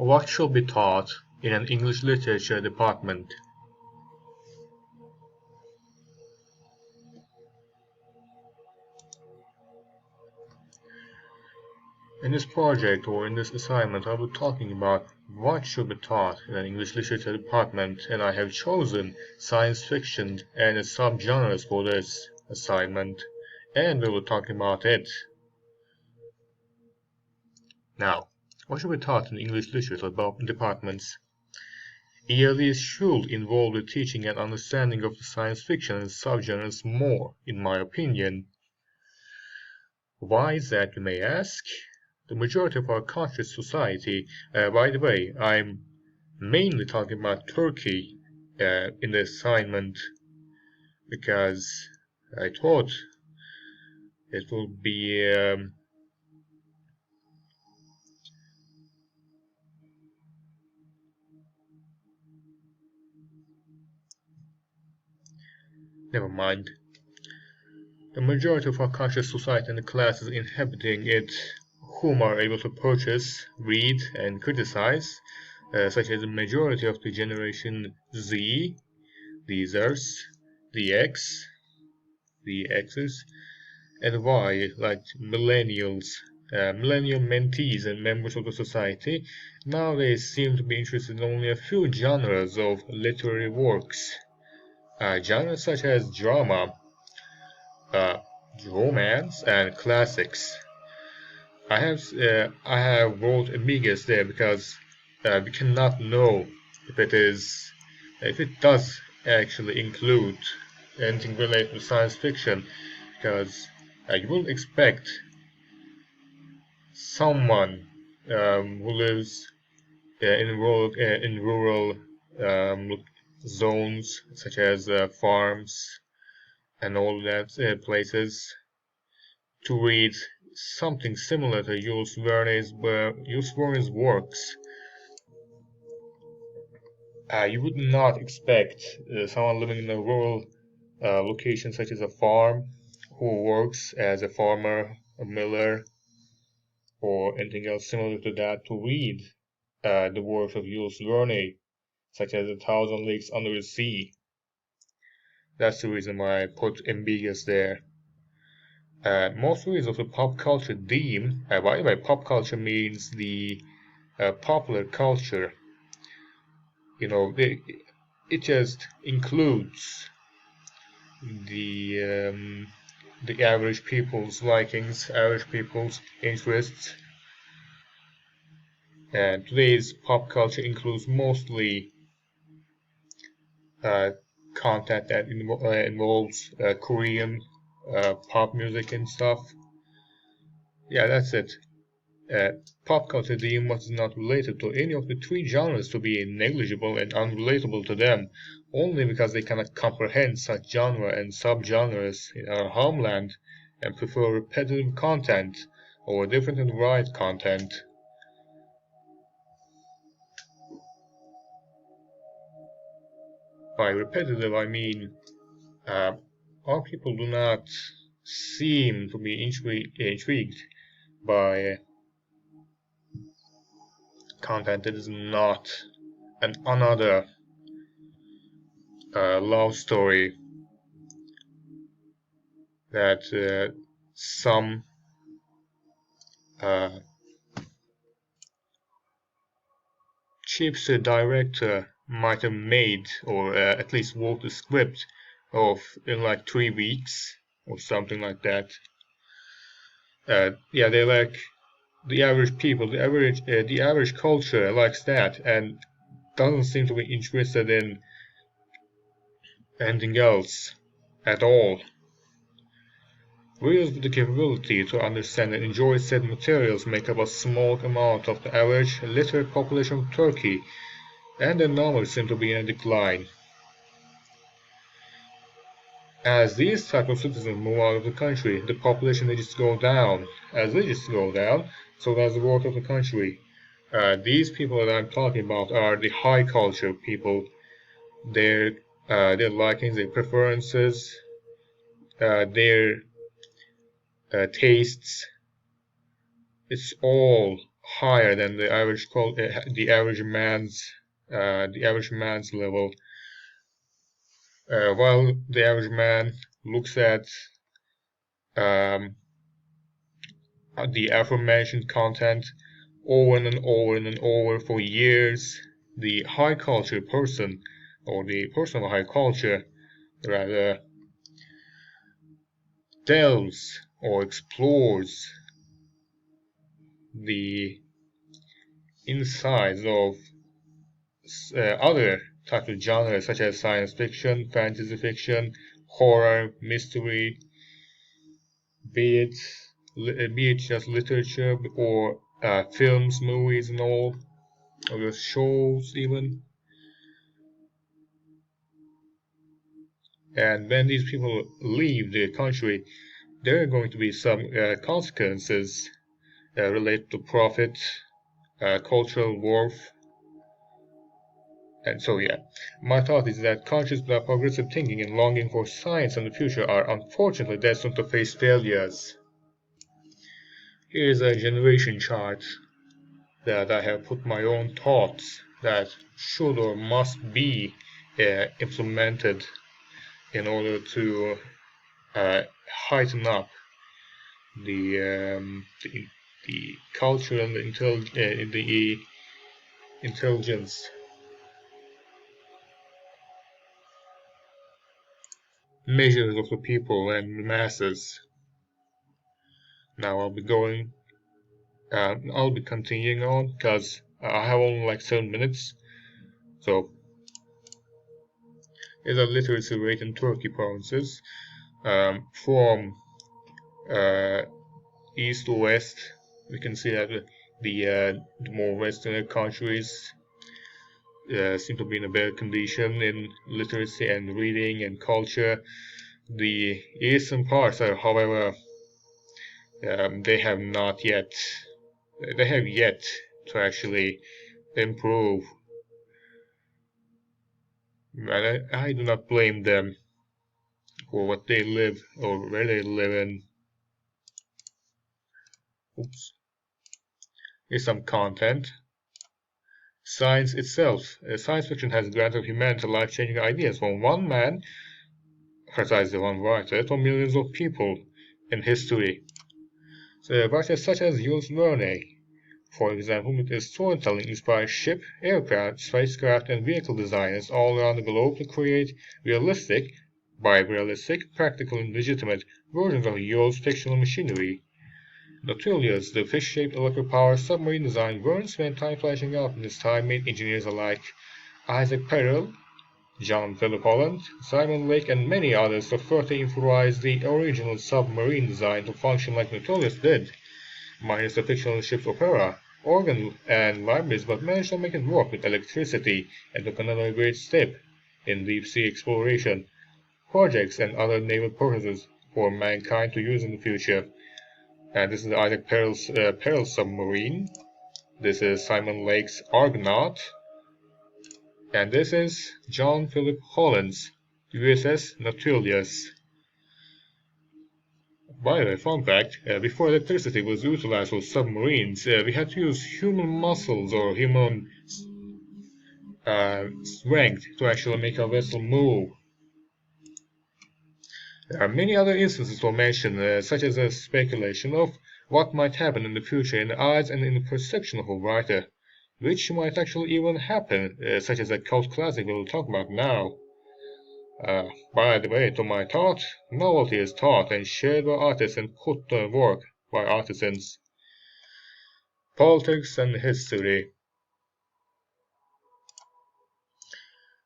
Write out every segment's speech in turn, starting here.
What should be taught in an English literature department? In this project or in this assignment, I'll be talking about what should be taught in an English literature department, and I have chosen science fiction and its subgenres for this assignment, and we will talk about it. Now, what should be taught in English literature departments? ELEs should involve the teaching and understanding of the science fiction and subgenres more, in my opinion. Why is that, you may ask? The majority of our conscious society, by the way, I'm mainly talking about Turkey in the assignment because I thought it would be never mind. The majority of our conscious society and the classes inhabiting it whom are able to purchase, read, and criticize, such as the majority of the Generation Z, the Zers, the X, the X's, and Y, like millennials, millennial mentees and members of the society, nowadays seem to be interested in only a few genres of literary works. Genres such as drama, romance, and classics. I have wrote Amigas there because we cannot know if it does actually include anything related to science fiction, because you will expect someone who lives in rural zones such as farms and all that places to read something similar to Jules Verne's works. You would not expect someone living in a rural location such as a farm who works as a farmer, a miller, or anything else similar to that to read the works of Jules Verne, such as A Thousand Leagues Under the Sea. That's the reason why I put ambiguous there. Most readers of the pop culture deem, by the way, pop culture means the popular culture. You know, it just includes the average people's likings, average people's interests. And today's pop culture includes mostly content that involves Korean pop music and stuff. Yeah, that's it. Pop culture deemed what is not related to any of the three genres to be negligible and unrelatable to them, only because they cannot comprehend such genre and subgenres in our homeland and prefer repetitive content over different and varied content. By repetitive, I mean our people do not seem to be intrigued by content that is not another love story that some cheap director might have made, or at least wrote the script of in like 3 weeks or something like that. Yeah, they like the average people, the average culture likes that and doesn't seem to be interested in anything else at all. Readers with the capability to understand and enjoy said materials make up a small amount of the average literate population of Turkey, and their numbers seem to be in decline. As these type of citizens move out of the country, the population wages go down. As wages go down, so does the worth of the country. These people that I'm talking about are the high culture people. Their likings, their preferences, their tastes. It's all higher than the average man's level. While the average man looks at um, the aforementioned content over and over and over for years, the high culture person, or the person of high culture, rather delves or explores the insides of other types of genres such as science fiction, fantasy fiction, horror, mystery, be it just literature or films, movies, and all, or shows even. And when these people leave the country, there are going to be some consequences related to profit, cultural worth. And so, yeah, my thought is that conscious progressive thinking and longing for science and the future are unfortunately destined to face failures. Here's a generation chart that I have put my own thoughts that should or must be implemented in order to heighten up the culture and the intelligence measures of the people and the masses. Now I'll be continuing on because I have only like 7 minutes. So here's a literacy rate in Turkey provinces from east to west. We can see that the more western countries seem to be in a better condition in literacy and reading and culture. The eastern parts are, however, they have yet to actually improve. And I do not blame them for what they live or where they live in. Oops. Here's some content. Science itself. Science fiction has granted humanity life-changing ideas from one man, precisely one writer, to millions of people in history. So writers such as Jules Verne, for example, with his storytelling inspired ship, aircraft, spacecraft, and vehicle designers all around the globe to create realistic, practical, and legitimate versions of Jules' fictional machinery. Nautilus, the fish-shaped electric-powered submarine design, weren't spent time fleshing out in his time made engineers alike Isaac Perel, John Philip Holland, Simon Lake, and many others to further improvise the original submarine design to function like Nautilus did, minus the fictional ship's opera, organ, and libraries, but managed to make it work with electricity and took another great step in deep-sea exploration, projects, and other naval purposes for mankind to use in the future. And this is Isaac Perel's submarine. This is Simon Lake's Argonaut. And this is John Philip Holland's USS Nautilus. By the way, fun fact, before electricity was utilized for submarines, we had to use human muscles or human strength to actually make a vessel move. There are many other instances to mention, such as a speculation of what might happen in the future in the eyes and in the perception of a writer, which might actually even happen, such as a cult classic we'll talk about now. By the way, to my thought, novelty is taught and shared by artists and put to work by artisans. Politics and history.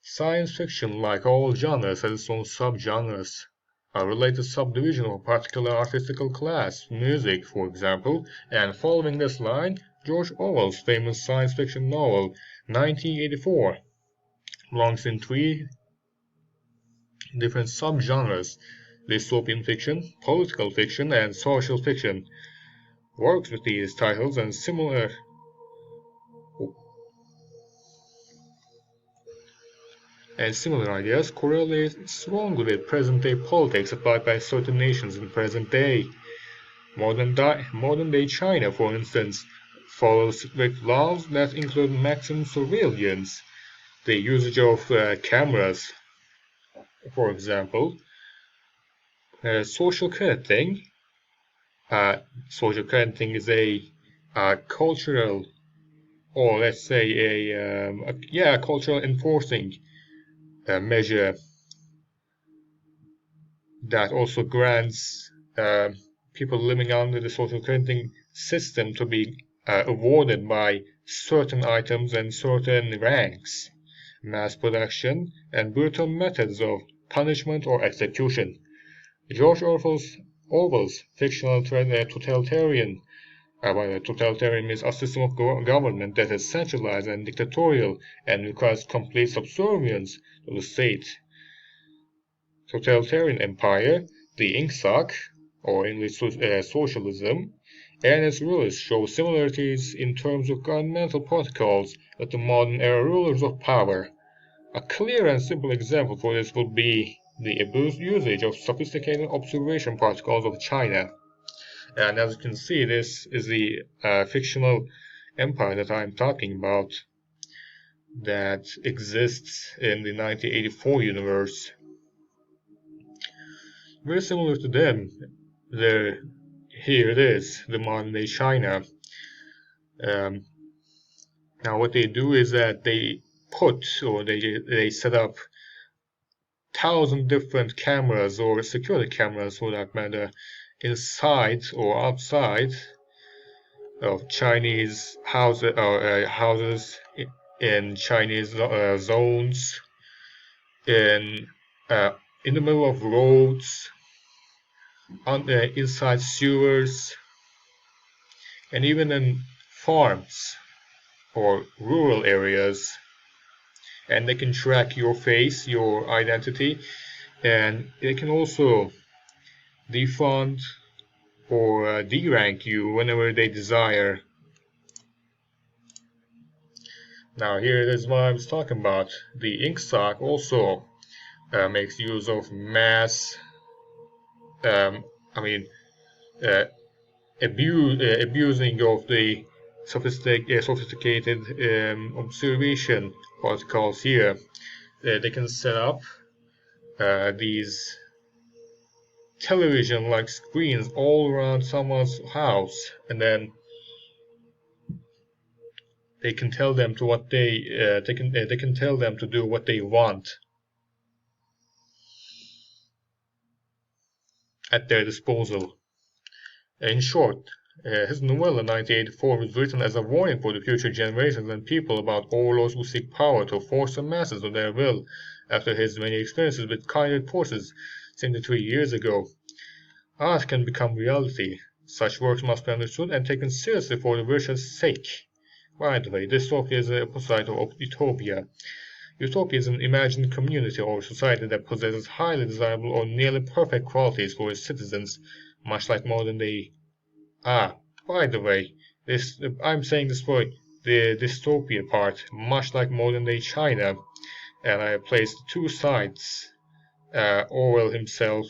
Science fiction, like all genres, has its own subgenres. A related subdivision of a particular artistical class, music, for example, and following this line, George Orwell's famous science fiction novel 1984 belongs in 3 different subgenres: dystopian fiction, political fiction, and social fiction. Works with these titles and similar ideas correlate strongly with present-day politics applied by certain nations in present day. Modern-day China, for instance, follows strict laws that include maximum surveillance, the usage of cameras, for example, social crediting. Social crediting is a cultural, or let's say a cultural enforcing measure that also grants people living under the social crediting system to be awarded by certain items and certain ranks, mass production, and brutal methods of punishment or execution. George Orwell's fictional totalitarian, totalitarian means a system of government that is centralized and dictatorial and requires complete subservience to the state. Totalitarian empire, the Ingsoc, or English socialism, and its rulers show similarities in terms of governmental protocols with the modern era rulers of power. A clear and simple example for this would be the abused usage of sophisticated observation protocols of China. And as you can see, this is the fictional empire that I'm talking about that exists in the 1984 universe. Very similar to them, here it is, the modern day China. Now what they do is that they set up 1,000 different cameras or security cameras for that matter inside or outside of Chinese houses in Chinese zones, in the middle of roads, inside sewers, and even in farms or rural areas. And they can track your face, your identity, and they can also defund or derank you whenever they desire. Now here it is what I was talking about. The Ingsoc also makes use of mass, abusing of the sophisticated observation protocols here. They can set up these television-like screens all around someone's house, and then they can tell them to what they can tell them to do what they want at their disposal. In short, his novella 1984 was written as a warning for the future generations and people about overlords who seek power to force the masses of their will after his many experiences with kindred forces 73 years ago. Art can become reality. Such works must be understood and taken seriously for the virtue's sake. By the way, dystopia is the opposite of utopia. Utopia is an imagined community or society that possesses highly desirable or nearly perfect qualities for its citizens, much like modern day. By the way, I'm saying this for the dystopia part, much like modern day China, and I placed two sites Orwell himself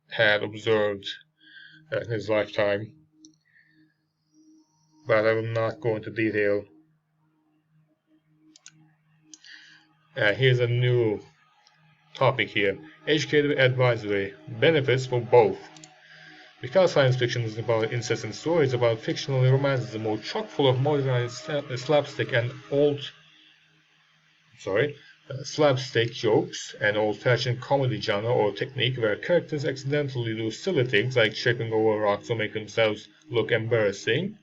had observed in his lifetime, but I will not go into detail. Here's a new topic here. Educative advisory. Benefits for both. Because science fiction is about incessant stories about fictional romanticism or chock full of modernized slapstick jokes and old-fashioned comedy genre or technique where characters accidentally do silly things like tripping over rocks or make themselves look embarrassing,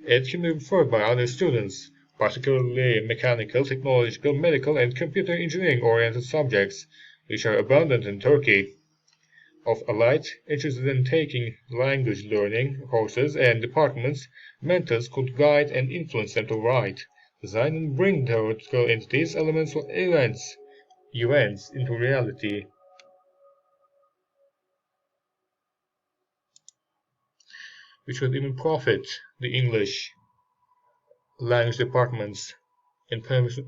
it can be preferred by other students, particularly mechanical, technological, medical, and computer engineering-oriented subjects, which are abundant in Turkey. Of elite interested in taking language learning courses and departments, mentors could guide and influence them to write, design, and bring theoretical entities, elements, or events into reality. Which would even profit the English language departments in terms